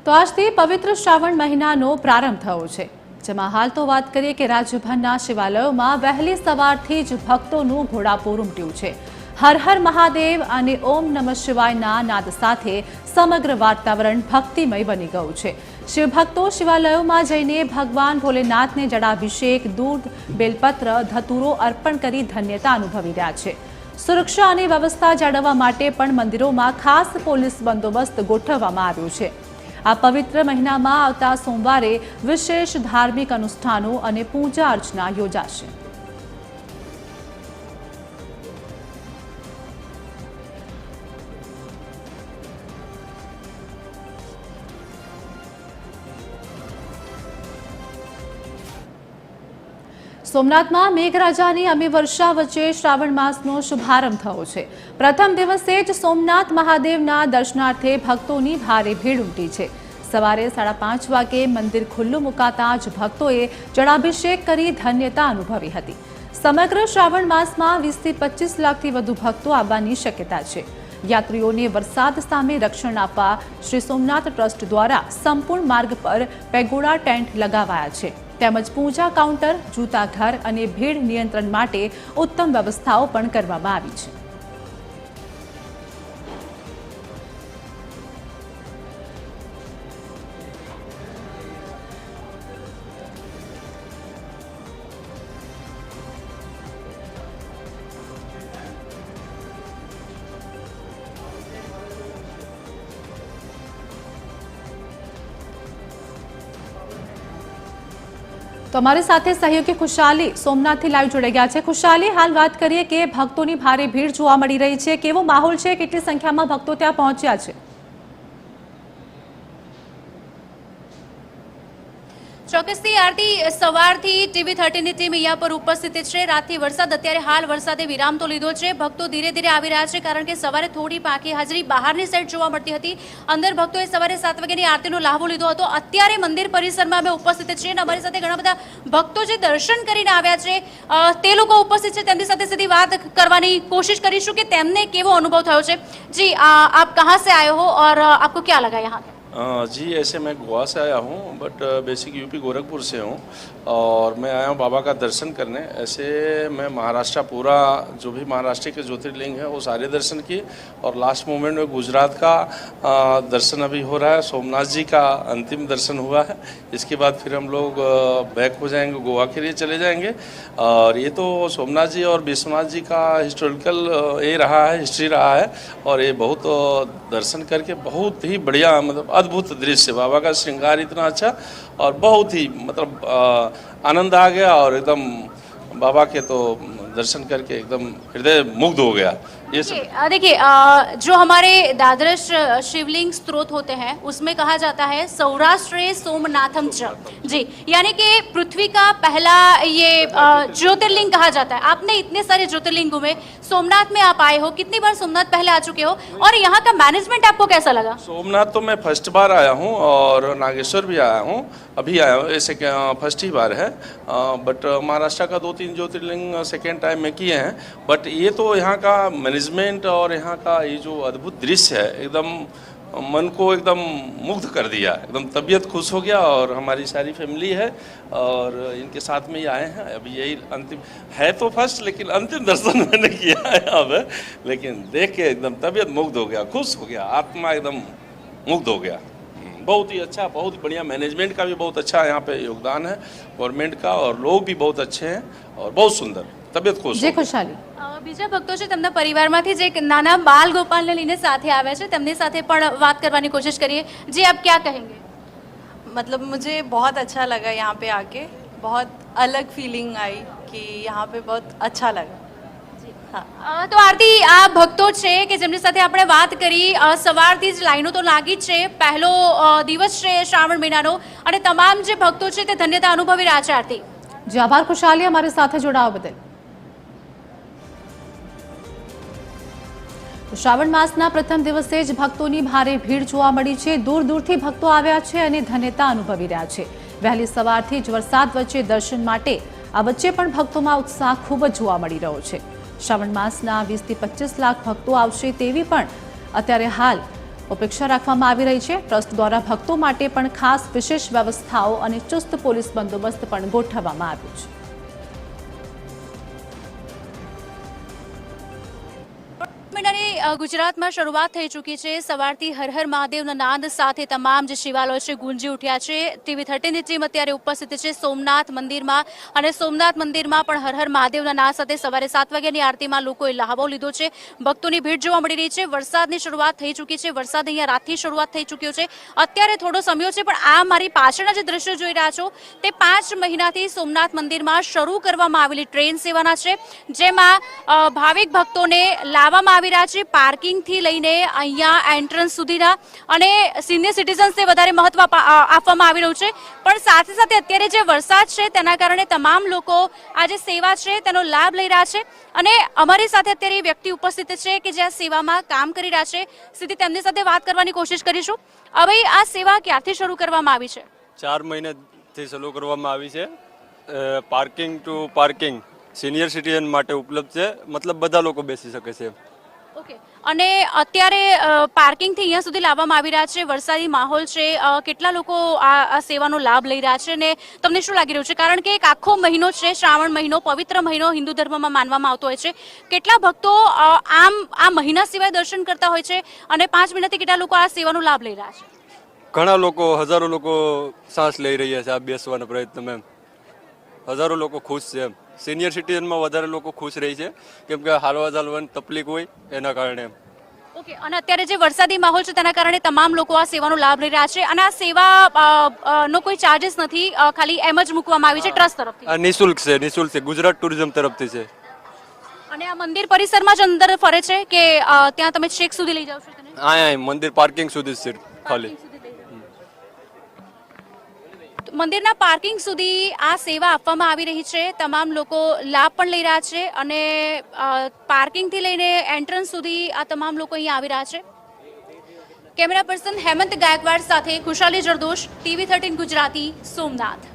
તો આજથી પવિત્ર શ્રાવણ મહિનાનો પ્રારંભ થયો છે, જેમાં હાલ તો વાત કરીએ કે રાજ્યભરના શિવાલયોમાં વહેલી સવારથી જ ભક્તોનું ઘોડાપૂર ઉમટ્યું છે। હર હર મહાદેવ અને ઓમ નમઃ શિવાયના નાદ સાથે સમગ્ર વાતાવરણ ભક્તિમય બની ગયું છે। શિવભક્તો શિવાલયોમાં જઈને ભગવાન ભોલેનાથને જળાભિષેક, દૂધ, બેલપત્ર, ધતુરો અર્પણ કરી ધન્યતા અનુભવી રહ્યા છે। સુરક્ષા અને વ્યવસ્થા જાળવવા માટે પણ મંદિરોમાં ખાસ પોલીસ બંદોબસ્ત ગોઠવવામાં આવ્યો છે। આ પવિત્ર મહિનામાં આવતા સોમવારે વિશેષ ધાર્મિક અનુષ્ઠાનો અને પૂજા અર્ચના યોજાશે। સોમનાથમાં મેઘરાજાની અમી વર્ષા વચ્ચે શ્રાવણ માસનો શુભારંભ થયો છે। પ્રથમ દિવસે જ સોમનાથ મહાદેવના દર્શનાર્થે ભક્તોની ભારે ભીડ ઉમટી છે। સવારે 5:30 વાગે મંદિર ખુલ્લું મુકાતા જ ભક્તોએ જળાભિષેક કરી ધન્યતા અનુભવી હતી। સમગ્ર શ્રાવણ માસમાં 20 થી 25 લાખથી વધુ ભક્તો આવવાની શક્યતા છે। યાત્રીઓને વરસાદ સામે રક્ષણ આપવા શ્રી સોમનાથ ટ્રસ્ટ દ્વારા સંપૂર્ણ માર્ગ પર પેગોડા ટેન્ટ લગાવાયા છે, તેમજ પૂજા કાઉન્ટર, જૂતા ઘર અને ભીડ નિયંત્રણ માટે ઉત્તમ વ્યવસ્થાઓ પણ કરવામાં આવી છે। તો અમારી સાથે સહયોગી ખુશાલી સોમનાથથી લાઈવ જોડાઈ ગયા છે। ખુશાલી, હાલ વાત કરીએ કે ભક્તોની ભારે ભીડ જોવા મળી રહી છે, કેવો માહોલ છે, કેટલી સંખ્યામાં ભક્તો ત્યાં પહોંચ્યા છે? ચોક્કસથી આરતી, સવારથી TV13 ની ટીમ અહીંયા પર ઉપસ્થિત છે। રાતથી વરસાદ, અત્યારે હાલ વરસાદે વિરામ તો લીધો છે। ભક્તો ધીરે ધીરે આવી રહ્યા છે, કારણ કે સવારે થોડી પાકી હાજરી બહારની સાઈડ જોવા મળતી હતી। અંદર ભક્તોએ સવારે 7 વાગ્યાની આરતીનો લાહવો લીધો હતો। અત્યારે મંદિર પરિસરમાં અમે ઉપસ્થિત છીએ અને અમારી સાથે ઘણા બધા ભક્તો જે દર્શન કરીને આવ્યા છે તે લોકો ઉપસ્થિત છે। તેમની સાથે સીધી વાત કરવાની કોશિશ કરીશું કે તેમને કેવો અનુભવ થયો છે। જી, આપ કહાં સે આए हो और आपको क्या लगा यहाँ? जी, ऐसे मैं गोवा से आया हूँ, बट बेसिक यूपी गोरखपुर से हूँ और मैं आया हूँ बाबा का दर्शन करने। ऐसे मैं महाराष्ट्र पूरा जो भी महाराष्ट्र के ज्योतिर्लिंग है वो सारे दर्शन किए और लास्ट मोमेंट में गुजरात का दर्शन अभी हो रहा है। सोमनाथ जी का अंतिम दर्शन हुआ है। इसके बाद फिर हम लोग बैक हो जाएंगे, गोवा के लिए चले जाएंगे। और ये तो सोमनाथ जी और विश्वनाथ जी का हिस्टोरिकल ये रहा है, हिस्ट्री रहा है और ये बहुत दर्शन करके बहुत ही बढ़िया, मतलब अद्भुत दृश्य, बाबा का श्रृंगार इतना अच्छा और बहुत ही मतलब आनंद आ गया और एकदम बाबा के तो दर्शन करके एकदम हृदय मुग्ध हो गया। ये सब देखिए, जो हमारे दादरश शिवलिंग स्त्रोत होते हैं उसमें कहा जाता है सौराष्ट्र सोमनाथम च, जी, यानी कि पृथ्वी का पहला ये ज्योतिर्लिंग कहा जाता है। आपने इतने सारे ज्योतिर्लिंग घूमे, सोमनाथ में आप आए हो, कितनी बार सोमनाथ पहले आ चुके हो और यहाँ का मैनेजमेंट आपको कैसा लगा? सोमनाथ तो मैं फर्स्ट बार आया हूँ और नागेश्वर भी आया हूँ, अभी आया हूँ, ऐसे फर्स्ट ही बार है। बट महाराष्ट्र का 2-3 ज्योतिर्लिंग सेकेंड टाइम में किए हैं। बट ये तो यहाँ का मैनेजमेंट और यहाँ का ये जो अद्भुत दृश्य है एकदम मन को एकदम मुग्ध कर दिया, एकदम तबीयत खुश हो गया। और हमारी सारी फैमिली है और इनके साथ में ही आए हैं। अभी यही अंतिम है, तो फर्स्ट लेकिन अंतिम दर्शन मैंने किया है अब, लेकिन देख के एकदम तबीयत मुग्ध हो गया, खुश हो गया, आत्मा एकदम मुग्ध हो गया। बहुत ही अच्छा, बहुत बढ़िया। मैनेजमेंट का भी बहुत अच्छा यहाँ पे योगदान है, गवर्नमेंट का, और लोग भी बहुत अच्छे हैं और बहुत सुंदर, तबियत खुश। जी खुशाली, બીજા ભક્તો છે તેમના પરિવારમાંથી જે એક નાના બાલ ગોપાલને લઈને સાથે આવ્યા છે, તેમની સાથે પણ વાત કરવાની કોશિશ કરીએ। जी, आप क्या कहेंगे? मतलब मुझे बहुत अच्छा लगा यहाँ पे आके, बहुत अलग फीलिंग आई कि यहाँ पे बहुत अच्छा लगा। તો આરતી, આ ભક્તો છે કે જેમની સાથે આપણે વાત કરી, સવારથી જ લાઈનો તો લાગી જ છે। પહેલો દિવસ છે શ્રાવણ મહિનાનો અને તમામ જે ભક્તો છે તે ધન્યતા અનુભવી રહ્યા છે। આરતી जी, आभार खुशाली हमारे साथ जोड़ावा बदल। શ્રાવણ માસના પ્રથમ દિવસે જ ભક્તોની ભારે ભીડ જોવા મળી છે। દૂર દૂરથી ભક્તો આવ્યા છે અને ધન્યતા અનુભવી રહ્યા છે। વહેલી સવારથી જ વરસાદ વચ્ચે દર્શન માટે આ વચ્ચે પણ ભક્તોમાં ઉત્સાહ ખૂબ જ જોવા મળી રહ્યો છે। શ્રાવણ માસના 20 થી 25 લાખ ભક્તો આવશે તેવી પણ અત્યારે હાલ ઉપેક્ષા રાખવામાં આવી રહી છે. ટ્રસ્ટ દ્વારા ભક્તો માટે પણ ખાસ વિશેષ વ્યવસ્થાઓ અને ચુસ્ત પોલીસ બંદોબસ્ત પણ ગોઠવવામાં આવ્યો છે. ગુજરાતમાં શરૂઆત થઈ ચૂકી છે. સવારથી હર હર મહાદેવના નાદ સાથે તમામ જે શિવાલયો છે ગુંજી ઉઠ્યા છે. TV13ની ટીમ અત્યારે ઉપસ્થિત છે સોમનાથ મંદિરમાં અને સોમનાથ મંદિરમાં પણ હર હર મહાદેવના નાદ સાથે સવારે 7 વાગ્યાની આરતીમાં લોકોએ લહાવો લીધો છે. ભક્તોની ભીડ જોવા મળી રહી છે. વરસાદની શરૂઆત થઈ ચૂકી છે. વરસાદ અહીંયા રાતથી શરૂઆત થઈ ચૂક્યો છે. અત્યારે થોડો સમય છે પણ આ મારી પાછળના જે દ્રશ્યો જોઈ રહ્યા છો તે 5 મહિનાથી સોમનાથ મંદિરમાં શરૂ કરવામાં આવેલી ટ્રેન સેવાના છે, જેમાં ભાવિક ભક્તોને લાવવામાં આવી રહ્યા છે પાર્કિંગથી લઈને અહીંયા એન્ટ્રન્સ સુધીના, અને સિનિયર સિટીઝન્સને વધારે મહત્વ આપવામાં આવી રહ્યું છે. પણ સાથે સાથે અત્યારે જે વરસાદ છે તેના કારણે તમામ લોકો આ જે સેવા છે તેનો લાભ લઈ રહ્યા છે. અને અમારી સાથે અત્યારે એ વ્યક્તિ ઉપસ્થિત છે કે જે આ સેવામાં કામ કરી રહ્યા છે. સીધી તેમની સાથે વાત કરવાની કોશિશ કરીશું. હવે આ સેવા ક્યારથી શરૂ કરવામાં આવી છે? 4 મહિનાથી શરૂ કરવામાં આવી છે. Parking to parking senior citizen માટે ઉપલબ્ધ છે, મતલબ બધા લોકો બેસી શકે છે. ઓકે. અને અત્યારે પાર્કિંગથી અહીંયા સુધી લાવવામાં આવી રહ્યા છે. વરસાદી માહોલ છે, કેટલા લોકો આ સેવાનો લાભ લઈ રહ્યા છે ને તમને શું લાગી રહ્યું છે? કારણ કે એક આખો મહિનો છે, શ્રાવણ મહિનો, પવિત્ર મહિનો હિન્દુ ધર્મમાં માનવામાં આવતો હોય છે. કેટલા ભક્તો આ મહિના સિવાય દર્શન કરતા હોય છે અને 5 મહિનાથી કેટલા લોકો આ સેવાનો લાભ લઈ રહ્યા છે? ઘણા લોકો, હજારો લોકો શ્વાસ લઈ રહ્યા છે આ બેસવાના પ્રયત્નમાં. હજારો લોકો ખુશ છે. સિનિયર સિટીઝનમાં વધારે લોકો ખુશ રહી છે કેમ કે હાલવા ચાલવાની તકલીફ હોય એના કારણે. ઓકે. અને અત્યારે જે વરસાદી માહોલ છે તેના કારણે તમામ લોકો આ સેવાનો લાભ લઈ રહ્યા છે અને આ સેવા નો કોઈ ચાર્जेस નથી, ખાલી એમ જ મૂકવામાં આવી છે ટ્રસ્ટ તરફથી. આ નિઃશુલ્ક છે, નિઃશુલ્ક છે, ગુજરાત ટુરિઝમ તરફથી છે. અને આ મંદિર પરિસરમાં જ અંદર ફરે છે કે ત્યાં તમે છેક સુધી લઈ જાવ છો તેને? અહીંયા મંદિર પાર્કિંગ સુધી છે ખાલી. મંદિરના પાર્કિંગ સુધી આ સેવા આપવામાં આવી રહી છે. તમામ લોકો લાભ પણ લઈ રહ્યા છે અને પાર્કિંગથી લઈને એન્ટ્રન્સ સુધી આ તમામ લોકો અહીંયા આવી રહ્યા છે. કેમેરા પર્સન હેમંત ગાયકવાડ સાથે ખુશાલી જરદોશ, TV13 ગુજરાતી, સોમનાથ.